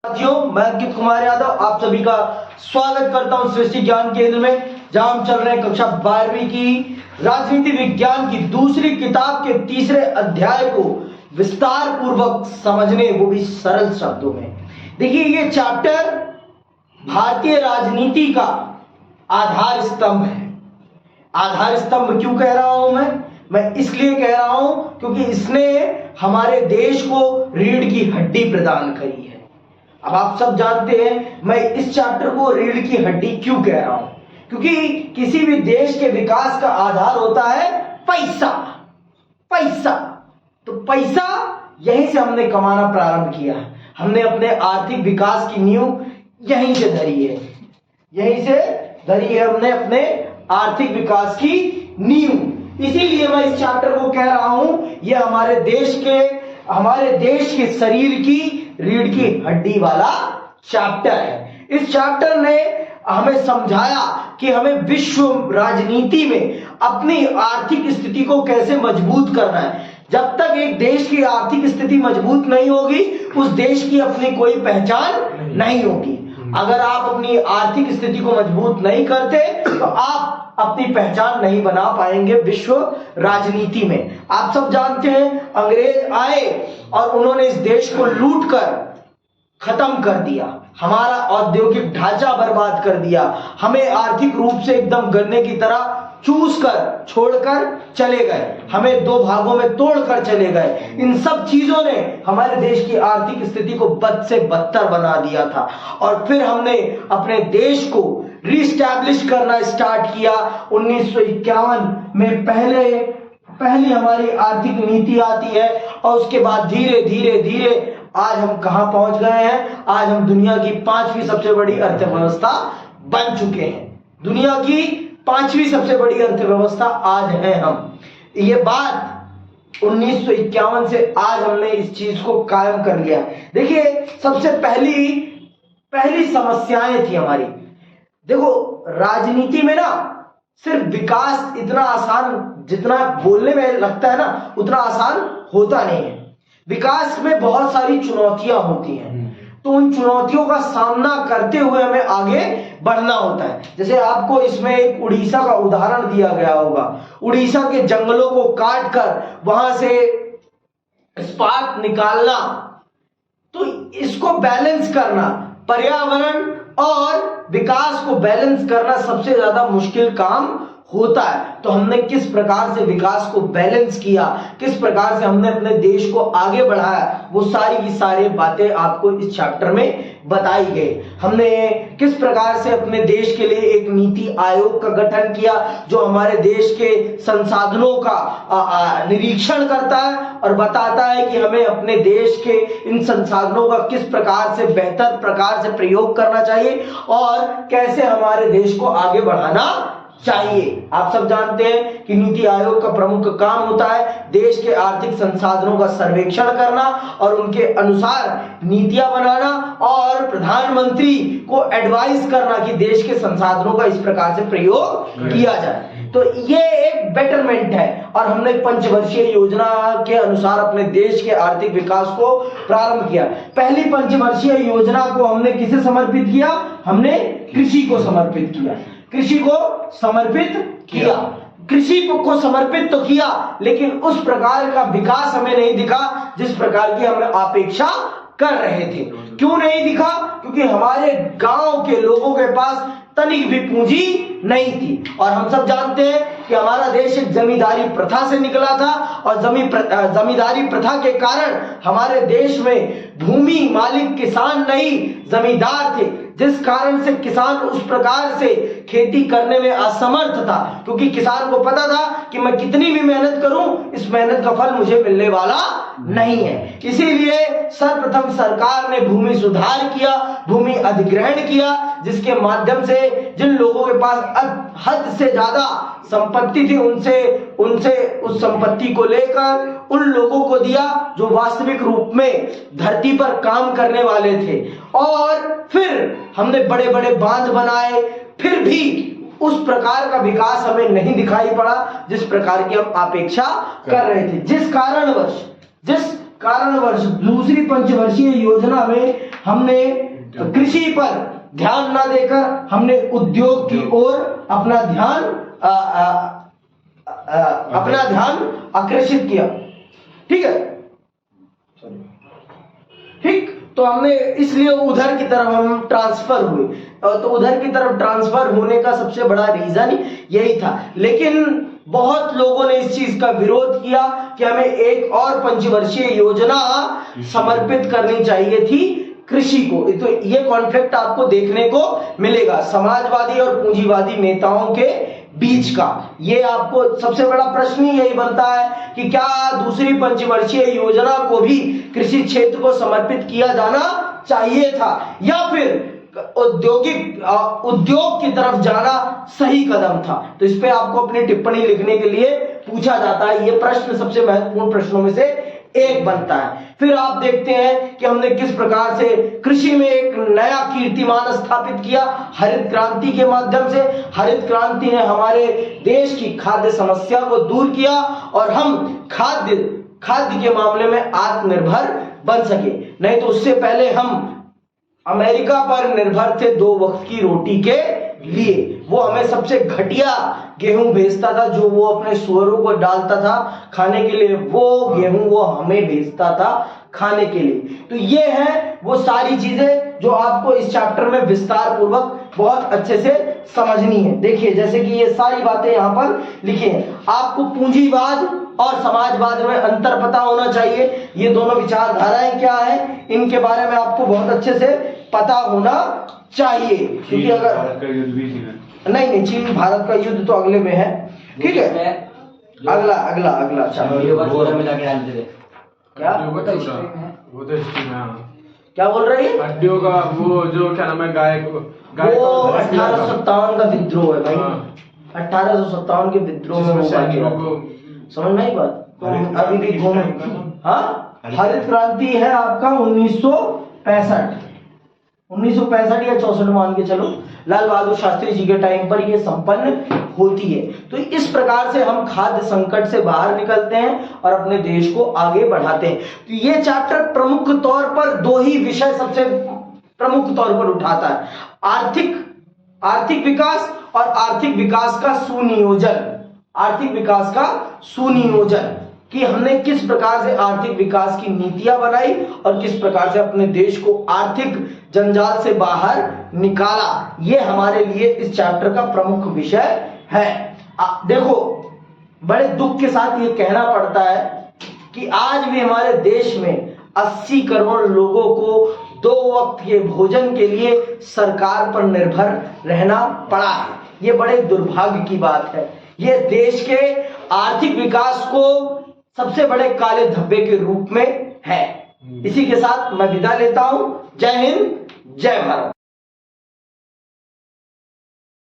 साथियों, मैं अंकित कुमार यादव आप सभी का स्वागत करता हूं सृष्टि ज्ञान केंद्र में, जहां हम चल रहे हैं कक्षा 12वीं की राजनीति विज्ञान की दूसरी किताब के तीसरे अध्याय को विस्तार पूर्वक समझने, वो भी सरल शब्दों में। देखिए, ये चैप्टर भारतीय राजनीति का आधार स्तंभ है। आधार स्तंभ क्यों कह रहा हूं मैं इसलिए कह रहा हूं क्योंकि इसने हमारे देश को रीढ़ की हड्डी प्रदान करी है। अब आप सब जानते हैं मैं इस चैप्टर को रीढ़ की हड्डी क्यों कह रहा हूं, क्योंकि किसी भी देश के विकास का आधार होता है पैसा। तो पैसा यहीं से हमने कमाना प्रारंभ किया। हमने अपने आर्थिक विकास की नींव यहीं से धरी है। हमने अपने आर्थिक विकास की नींव। इसीलिए मैं इस चैप्टर को कह रहा हूं, यह हमारे देश के शरीर की रीढ़ की हड्डी वाला चैप्टर है। इस चैप्टर ने हमें समझाया कि हमें विश्व राजनीति में अपनी आर्थिक स्थिति को कैसे मजबूत करना है। जब तक एक देश की आर्थिक स्थिति मजबूत नहीं होगी, उस देश की अपनी कोई पहचान नहीं होगी। अगर आप अपनी आर्थिक स्थिति को मजबूत नहीं करते तो आप अपनी पहचान नहीं बना पाएंगे विश्व राजनीति में। आप सब जानते हैं, अंग्रेज आए और उन्होंने इस देश को लूट कर खत्म कर दिया, हमारा औद्योगिक ढांचा बर्बाद कर दिया, हमें आर्थिक रूप से एकदम गन्ने की तरह चूस कर छोड़कर चले गए, हमें दो भागों में तोड़कर चले गए। इन सब चीजों ने हमारे देश की आर्थिक स्थिति को बद से बदतर बना दिया था। और फिर हमने अपने देश को रीस्टैब्लिश करना स्टार्ट किया। 1951 में पहली हमारी आर्थिक नीति आती है और उसके बाद धीरे धीरे आज हम कहां पहुंच गए हैं। आज हम दुनिया की 5वीं सबसे बड़ी अर्थव्यवस्था बन चुके हैं। दुनिया की 5वीं सबसे बड़ी अर्थव्यवस्था आज है हम। ये बात 1951 से आज हमने इस चीज को कायम कर लिया। देखिए, सबसे पहली समस्याएं थी हमारी। देखो, राजनीति में ना सिर्फ विकास इतना आसान, जितना बोलने में लगता है ना, उतना आसान होता नहीं है। विकास में बहुत सारी चुनौतियां होती हैं, तो उन चुनौतियों का सामना करते हुए हमें आगे बढ़ना होता है। जैसे आपको इसमें एक उड़ीसा का उदाहरण दिया गया होगा। उड़ीसा के जंगलों को काटकर वहां से इस्पात निकालना, तो इसको बैलेंस करना, पर्यावरण और विकास को बैलेंस करना सबसे ज्यादा मुश्किल काम होता है। तो हमने किस प्रकार से विकास को बैलेंस किया, किस प्रकार से हमने अपने देश को आगे बढ़ाया, वो सारी की सारी बातें आपको इस चैप्टर में बताई गई। हमने किस प्रकार से अपने देश के लिए एक नीति आयोग का गठन किया, जो हमारे देश के संसाधनों का निरीक्षण करता है और बताता है कि हमें अपने देश के इन संसाधनों का किस प्रकार से बेहतर प्रकार से प्रयोग करना चाहिए और कैसे हमारे देश को आगे बढ़ाना चाहिए। आप सब जानते हैं कि नीति आयोग का प्रमुख काम होता है देश के आर्थिक संसाधनों का सर्वेक्षण करना और उनके अनुसार नीतियां बनाना और प्रधानमंत्री को एडवाइस करना कि देश के संसाधनों का इस प्रकार से प्रयोग किया जाए। तो ये एक बेटरमेंट है और हमने पंचवर्षीय योजना के अनुसार अपने देश के आर्थिक विकास को प्रारंभ किया। पहली पंचवर्षीय योजना को हमने किसे समर्पित किया? हमने कृषि को समर्पित किया। कृषि को समर्पित तो किया, लेकिन उस प्रकार का विकास हमें नहीं दिखा जिस प्रकार की हम अपेक्षा कर रहे थे। क्यों नहीं दिखा? क्योंकि हमारे गांव के लोगों के पास तनिक भी पूंजी नहीं थी। और हम सब जानते हैं कि हमारा देश एक जमींदारी प्रथा से निकला था और जमींदारी प्रथा के कारण हमारे देश में भूमि मालिक किसान नहीं जमींदार थे, जिस कारण से किसान उस प्रकार से खेती करने में असमर्थ था, क्योंकि किसान को पता था कि मैं कितनी भी मेहनत करूं, इस मेहनत का फल मुझे मिलने वाला नहीं है। इसीलिए सर्वप्रथम सरकार ने भूमि सुधार किया, भूमि अधिग्रहण किया, जिसके माध्यम से जिन लोगों के पास हद से ज्यादा संपत्ति थी उनसे उस संपत्ति को लेकर उन लोगों को दिया जो वास्तविक रूप में धरती पर काम करने वाले थे। और फिर हमने बड़े बड़े बांध बनाए, फिर भी उस प्रकार का विकास हमें नहीं दिखाई पड़ा जिस प्रकार की हम अपेक्षा कर रहे थे। जिस कारणवश दूसरी पंचवर्षीय योजना में हमने कृषि पर ध्यान न देकर हमने उद्योग की ओर अपना ध्यान आकर्षित किया। ठीक है, ठीक, तो हमने इसलिए उधर की तरफ हम ट्रांसफर हुए। तो उधर की तरफ ट्रांसफर होने का सबसे बड़ा रीजन यही था। लेकिन बहुत लोगों ने इस चीज का विरोध किया कि हमें एक और पंचवर्षीय योजना समर्पित करनी चाहिए थी कृषि को। तो ये कॉन्फ्लिक्ट आपको देखने को मिलेगा समाजवादी और पूंजीवादी नेताओं के बीच का। ये आपको सबसे बड़ा प्रश्न ही यही बनता है कि क्या दूसरी पंचवर्षीय योजना को भी कृषि क्षेत्र को समर्पित किया जाना चाहिए था या फिर उद्योग की तरफ जाना सही कदम था। तो इस पे आपको अपनी टिप्पणी लिखने के लिए पूछा जाता है। ये प्रश्न सबसे महत्वपूर्ण प्रश्नों में से एक बनता है। फिर आप देखते हैं कि हमने किस प्रकार से कृषि में एक नया कीर्तिमान स्थापित किया हरित क्रांति के माध्यम से। हरित क्रांति ने हमारे देश की खाद्य समस्या को दूर किया और हम खाद्य के मामले में आत्मनिर्भर बन सके। नहीं तो उससे पहले हम अमेरिका पर निर्भर थे 2 वक्त की रोटी के लिए। वो हमें सबसे घटिया गेहूं भेजता था जो वो अपने सुअरों को डालता था खाने के लिए, वो गेहूं वो हमें भेजता था खाने के लिए। तो ये है वो सारी चीजें जो आपको इस चैप्टर में विस्तार पूर्वक बहुत अच्छे से समझनी है। देखिए जैसे कि ये सारी बातें यहां पर लिखी हैं। आपको पूंजीवाद और समाजवाद में अंतर पता होना चाहिए। ये दोनों विचारधाराएं क्या है इनके बारे में आपको बहुत अच्छे से पता होना चाहिए। क्योंकि अगर नहीं चीन भारत का युद्ध तो अगले में है। ठीक है, अगला क्या बोल रही है हड्डियों का वो जो क्या नाम है गाय वो 1857 का विद्रोह है भाई। 1857 के विद्रोह में समझ में आई बात। तो अभी भी हरित क्रांति है आपका 1965 या 64 मान के चलो, लाल बहादुर शास्त्री जी के टाइम पर ये संपन्न होती है। तो इस प्रकार से हम खाद्य संकट से बाहर निकलते हैं और अपने देश को आगे बढ़ाते हैं। तो ये चैप्टर प्रमुख तौर पर 2 ही विषय सबसे प्रमुख तौर पर उठाता है, आर्थिक विकास और आर्थिक विकास का सुनियोजन कि हमने किस प्रकार से आर्थिक विकास की नीतियां बनाई और किस प्रकार से अपने देश को आर्थिक जंजाल से बाहर निकाला। ये हमारे लिए इस चैप्टर का प्रमुख विषय है। देखो बड़े दुख के साथ ये कहना पड़ता है कि आज भी हमारे देश में 80 करोड़ लोगों को 2 वक्त के भोजन के लिए सरकार पर निर्भर रहना पड़ा है। ये बड़े दुर्भाग्य की बात है। ये देश के आर्थिक विकास को सबसे बड़े काले धब्बे के रूप में है। इसी के साथ मैं विदा लेता हूं। जय हिंद, जय भारत।